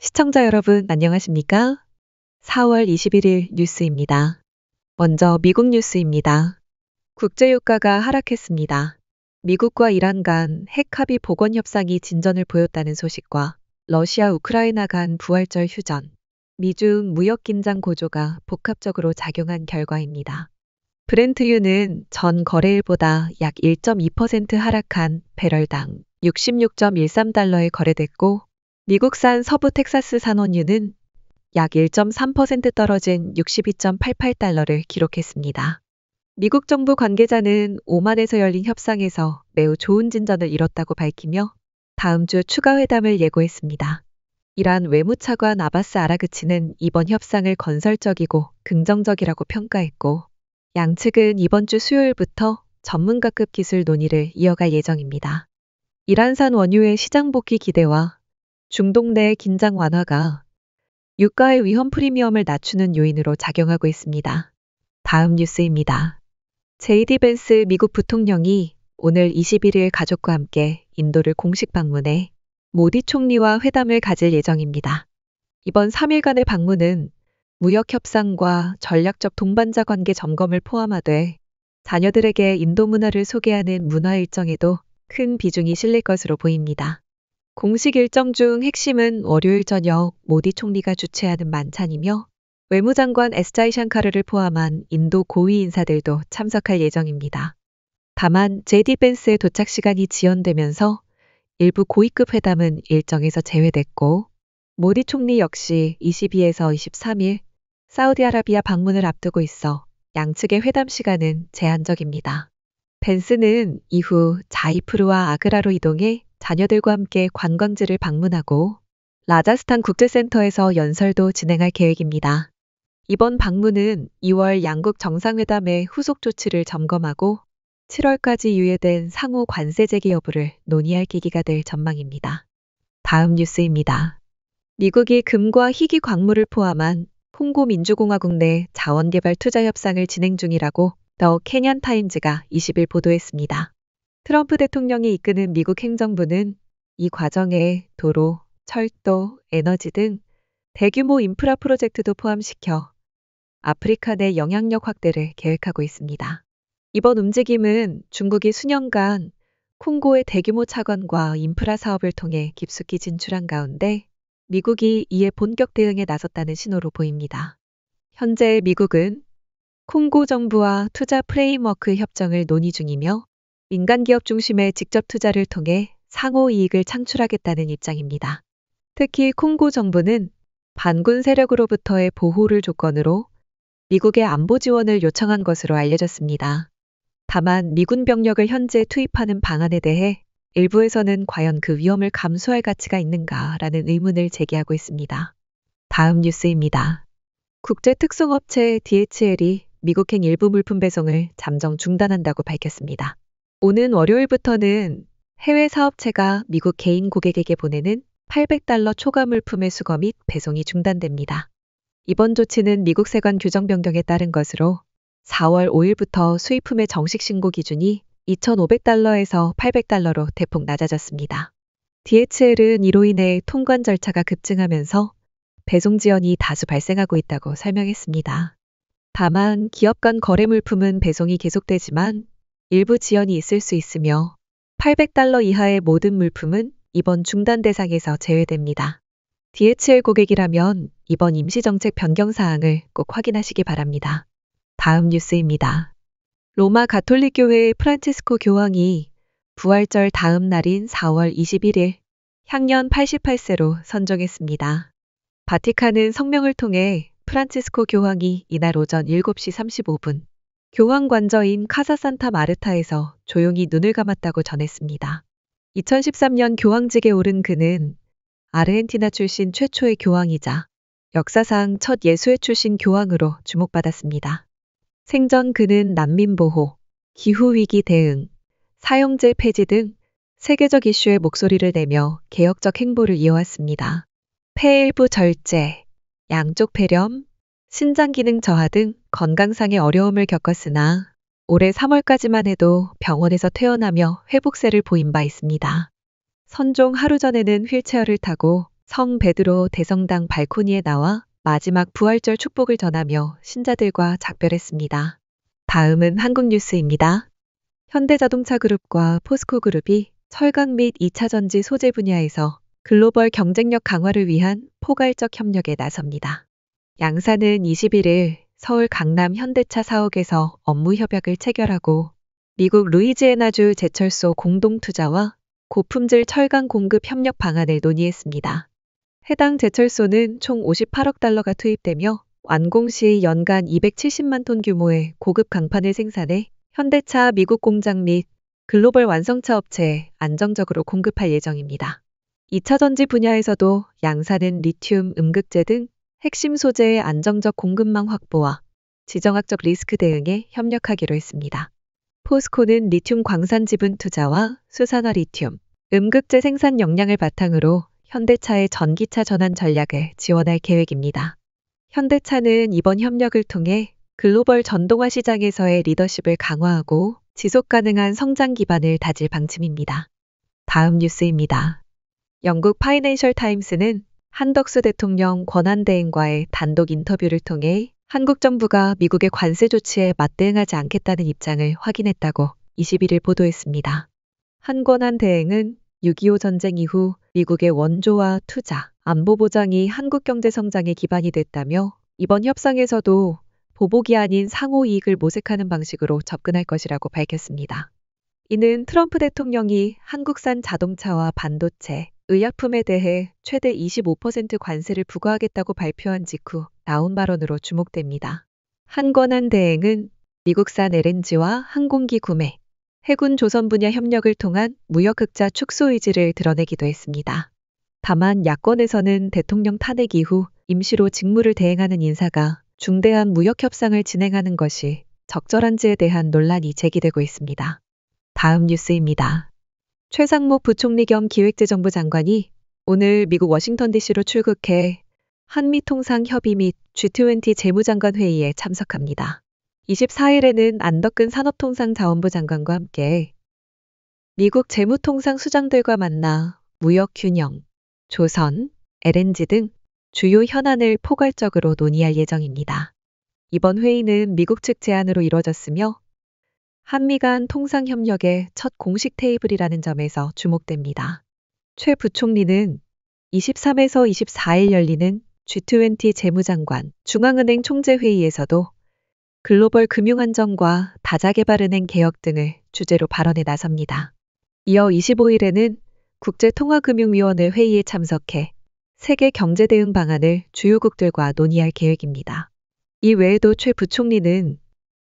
시청자 여러분, 안녕하십니까? 4월 21일 뉴스입니다. 먼저 미국 뉴스입니다. 국제유가가 하락했습니다. 미국과 이란 간 핵합의 복원 협상이 진전을 보였다는 소식과 러시아 우크라이나 간 부활절 휴전, 미중 무역 긴장 고조가 복합적으로 작용한 결과입니다. 브렌트유는 전 거래일보다 약 1.2% 하락한 배럴당 66.13달러에 거래됐고, 미국산 서부 텍사스 산원유는 약 1.3% 떨어진 62.88달러를 기록했습니다. 미국 정부 관계자는 오만에서 열린 협상에서 매우 좋은 진전을 이뤘다고 밝히며 다음 주 추가 회담을 예고했습니다. 이란 외무차관 아바스 아라그치는 이번 협상을 건설적이고 긍정적이라고 평가했고, 양측은 이번 주 수요일부터 전문가급 기술 논의를 이어갈 예정입니다. 이란산 원유의 시장 복귀 기대와 중동 내 긴장 완화가 유가의 위험 프리미엄을 낮추는 요인으로 작용하고 있습니다. 다음 뉴스입니다. JD 벤스 미국 부통령이 오늘 21일 가족과 함께 인도를 공식 방문해 모디 총리와 회담을 가질 예정입니다. 이번 3일간의 방문은 무역 협상과 전략적 동반자 관계 점검을 포함하되 자녀들에게 인도 문화를 소개하는 문화 일정에도 큰 비중이 실릴 것으로 보입니다. 공식 일정 중 핵심은 월요일 저녁 모디 총리가 주최하는 만찬이며 외무장관 에스 자이샹카르를 포함한 인도 고위 인사들도 참석할 예정입니다. 다만 JD 벤스의 도착 시간이 지연되면서 일부 고위급 회담은 일정에서 제외됐고, 모디 총리 역시 22에서 23일 사우디아라비아 방문을 앞두고 있어 양측의 회담 시간은 제한적입니다. 벤스는 이후 자이푸르와 아그라로 이동해 자녀들과 함께 관광지를 방문하고 라자스탄 국제센터에서 연설도 진행할 계획입니다. 이번 방문은 2월 양국 정상회담의 후속 조치를 점검하고 7월까지 유예된 상호 관세 제기 여부를 논의할 계기가 될 전망입니다. 다음 뉴스입니다. 미국이 금과 희귀 광물을 포함한 콩고 민주공화국 내 자원개발 투자 협상을 진행 중이라고 더 캐년 타임즈가 20일 보도했습니다. 트럼프 대통령이 이끄는 미국 행정부는 이 과정에 도로, 철도, 에너지 등 대규모 인프라 프로젝트도 포함시켜 아프리카 내 영향력 확대를 계획하고 있습니다. 이번 움직임은 중국이 수년간 콩고의 대규모 차관과 인프라 사업을 통해 깊숙이 진출한 가운데 미국이 이에 본격 대응에 나섰다는 신호로 보입니다. 현재 미국은 콩고 정부와 투자 프레임워크 협정을 논의 중이며 민간 기업 중심의 직접 투자를 통해 상호 이익을 창출하겠다는 입장입니다. 특히 콩고 정부는 반군 세력으로부터의 보호를 조건으로 미국의 안보 지원을 요청한 것으로 알려졌습니다. 다만 미군 병력을 현재 투입하는 방안에 대해 일부에서는 과연 그 위험을 감수할 가치가 있는가라는 의문을 제기하고 있습니다. 다음 뉴스입니다. 국제특송업체 DHL이 미국행 일부 물품 배송을 잠정 중단한다고 밝혔습니다. 오는 월요일부터는 해외 사업체가 미국 개인 고객에게 보내는 $800 초과 물품의 수거 및 배송이 중단됩니다. 이번 조치는 미국 세관 규정 변경에 따른 것으로 4월 5일부터 수입품의 정식 신고 기준이 $2,500에서 $800로 대폭 낮아졌습니다. DHL은 이로 인해 통관 절차가 급증하면서 배송 지연이 다수 발생하고 있다고 설명했습니다. 다만 기업 간 거래 물품은 배송이 계속되지만 일부 지연이 있을 수 있으며 $800 이하의 모든 물품은 이번 중단 대상에서 제외됩니다. DHL 고객이라면 이번 임시정책 변경 사항을 꼭 확인하시기 바랍니다. 다음 뉴스입니다. 로마 가톨릭교회의 프란치스코 교황이 부활절 다음 날인 4월 21일 향년 88세로 선종했습니다. 바티칸은 성명을 통해 프란치스코 교황이 이날 오전 7시 35분 교황 관저인 카사 산타 마르타에서 조용히 눈을 감았다고 전했습니다. 2013년 교황직에 오른 그는 아르헨티나 출신 최초의 교황이자 역사상 첫 예수회 출신 교황으로 주목받았습니다. 생전 그는 난민 보호, 기후위기 대응, 사형제 폐지 등 세계적 이슈에 목소리를 내며 개혁적 행보를 이어왔습니다. 폐 일부 절제, 양쪽 폐렴, 신장 기능 저하 등 건강상의 어려움을 겪었으나 올해 3월까지만 해도 병원에서 퇴원하며 회복세를 보인 바 있습니다. 선종 하루 전에는 휠체어를 타고 성 베드로 대성당 발코니에 나와 마지막 부활절 축복을 전하며 신자들과 작별했습니다. 다음은 한국 뉴스입니다. 현대자동차그룹과 포스코그룹이 철강 및 2차 전지 소재 분야에서 글로벌 경쟁력 강화를 위한 포괄적 협력에 나섭니다. 양사는 21일 서울 강남 현대차 사옥에서 업무 협약을 체결하고 미국 루이지애나주 제철소 공동 투자와 고품질 철강 공급 협력 방안을 논의했습니다. 해당 제철소는 총 58억 달러가 투입되며 완공 시 연간 270만 톤 규모의 고급 강판을 생산해 현대차 미국 공장 및 글로벌 완성차 업체에 안정적으로 공급할 예정입니다. 2차 전지 분야에서도 양사는 리튬, 음극재 등 핵심 소재의 안정적 공급망 확보와 지정학적 리스크 대응에 협력하기로 했습니다. 포스코는 리튬 광산 지분 투자와 수산화 리튬, 음극재 생산 역량을 바탕으로 현대차의 전기차 전환 전략을 지원할 계획입니다. 현대차는 이번 협력을 통해 글로벌 전동화 시장에서의 리더십을 강화하고 지속 가능한 성장 기반을 다질 방침입니다. 다음 뉴스입니다. 영국 파이낸셜 타임스는 한덕수 대통령 권한대행과의 단독 인터뷰를 통해 한국 정부가 미국의 관세 조치에 맞대응하지 않겠다는 입장을 확인했다고 21일 보도했습니다. 한 권한대행은 6.25 전쟁 이후 미국의 원조와 투자, 안보 보장이 한국 경제 성장의 기반이 됐다며 이번 협상에서도 보복이 아닌 상호 이익을 모색하는 방식으로 접근할 것이라고 밝혔습니다. 이는 트럼프 대통령이 한국산 자동차와 반도체, 의약품에 대해 최대 25% 관세를 부과하겠다고 발표한 직후 나온 발언으로 주목됩니다. 한 권한대행은 미국산 LNG와 항공기 구매, 해군 조선 분야 협력을 통한 무역 흑자 축소 의지를 드러내기도 했습니다. 다만 야권에서는 대통령 탄핵 이후 임시로 직무를 대행하는 인사가 중대한 무역 협상을 진행하는 것이 적절한지에 대한 논란이 제기되고 있습니다. 다음 뉴스입니다. 최상목 부총리 겸 기획재정부 장관이 오늘 미국 워싱턴 DC로 출국해 한미통상협의 및 G20 재무장관 회의에 참석합니다. 24일에는 안덕근 산업통상자원부 장관과 함께 미국 재무통상수장들과 만나 무역 균형, 조선, LNG 등 주요 현안을 포괄적으로 논의할 예정입니다. 이번 회의는 미국 측 제안으로 이뤄졌으며 한미 간 통상협력의 첫 공식 테이블이라는 점에서 주목됩니다. 최 부총리는 23에서 24일 열리는 G20 재무장관 중앙은행 총재회의에서도 글로벌 금융안정과 다자개발은행 개혁 등을 주제로 발언에 나섭니다. 이어 25일에는 국제통화금융위원회 회의에 참석해 세계 경제대응 방안을 주요국들과 논의할 계획입니다. 이 외에도 최 부총리는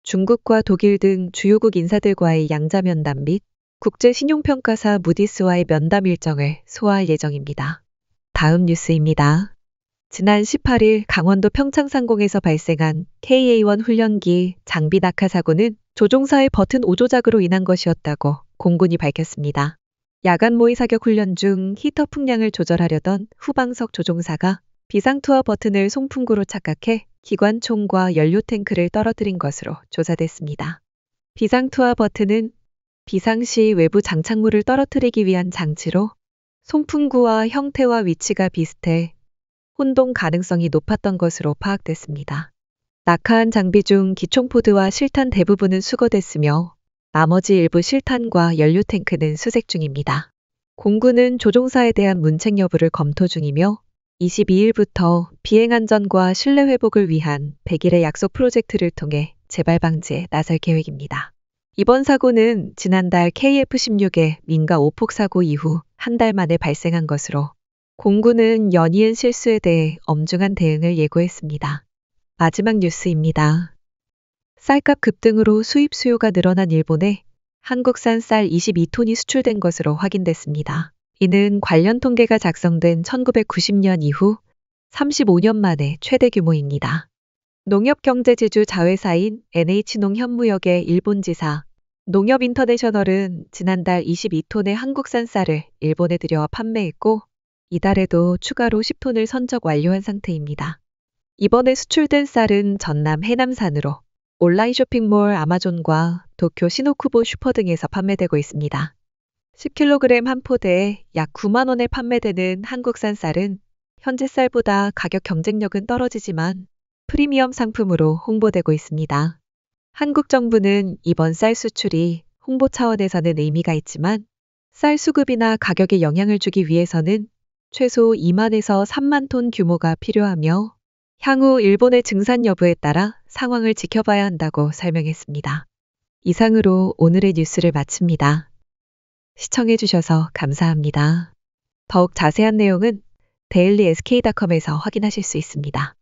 중국과 독일 등 주요국 인사들과의 양자면담 및 국제신용평가사 무디스와의 면담 일정을 소화할 예정입니다. 다음 뉴스입니다. 지난 18일 강원도 평창상공에서 발생한 KA-1 훈련기 장비 낙하 사고는 조종사의 버튼 오조작으로 인한 것이었다고 공군이 밝혔습니다. 야간 모의 사격 훈련 중 히터 풍량을 조절하려던 후방석 조종사가 비상투하 버튼을 송풍구로 착각해 기관총과 연료 탱크를 떨어뜨린 것으로 조사됐습니다. 비상투하 버튼은 비상시 외부 장착물을 떨어뜨리기 위한 장치로 송풍구와 형태와 위치가 비슷해 혼동 가능성이 높았던 것으로 파악됐습니다. 낙하한 장비 중 기총포드와 실탄 대부분은 수거됐으며 나머지 일부 실탄과 연료 탱크는 수색 중입니다. 공군은 조종사에 대한 문책 여부를 검토 중이며 22일부터 비행 안전과 신뢰 회복을 위한 100일의 약속 프로젝트를 통해 재발 방지에 나설 계획입니다. 이번 사고는 지난달 KF-16의 민가 오폭 사고 이후 한 달 만에 발생한 것으로 공군은 연이은 실수에 대해 엄중한 대응을 예고했습니다. 마지막 뉴스입니다. 쌀값 급등으로 수입 수요가 늘어난 일본에 한국산 쌀 22톤이 수출된 것으로 확인됐습니다. 이는 관련 통계가 작성된 1990년 이후 35년 만에 최대 규모입니다. 농협경제지주 자회사인 NH농협무역의 일본 지사 농협인터내셔널은 지난달 22톤의 한국산 쌀을 일본에 들여와 판매했고 이달에도 추가로 10톤을 선적 완료한 상태입니다. 이번에 수출된 쌀은 전남 해남산으로 온라인 쇼핑몰 아마존과 도쿄 시노쿠보 슈퍼 등에서 판매되고 있습니다. 10kg 한 포대에 약 9만 원에 판매되는 한국산 쌀은 현지 쌀보다 가격 경쟁력은 떨어지지만 프리미엄 상품으로 홍보되고 있습니다. 한국 정부는 이번 쌀 수출이 홍보 차원에서는 의미가 있지만 쌀 수급이나 가격에 영향을 주기 위해서는 최소 2만에서 3만 톤 규모가 필요하며 향후 일본의 증산 여부에 따라 상황을 지켜봐야 한다고 설명했습니다. 이상으로 오늘의 뉴스를 마칩니다. 시청해주셔서 감사합니다. 더욱 자세한 내용은 데일리 SK닷컴에서 확인하실 수 있습니다.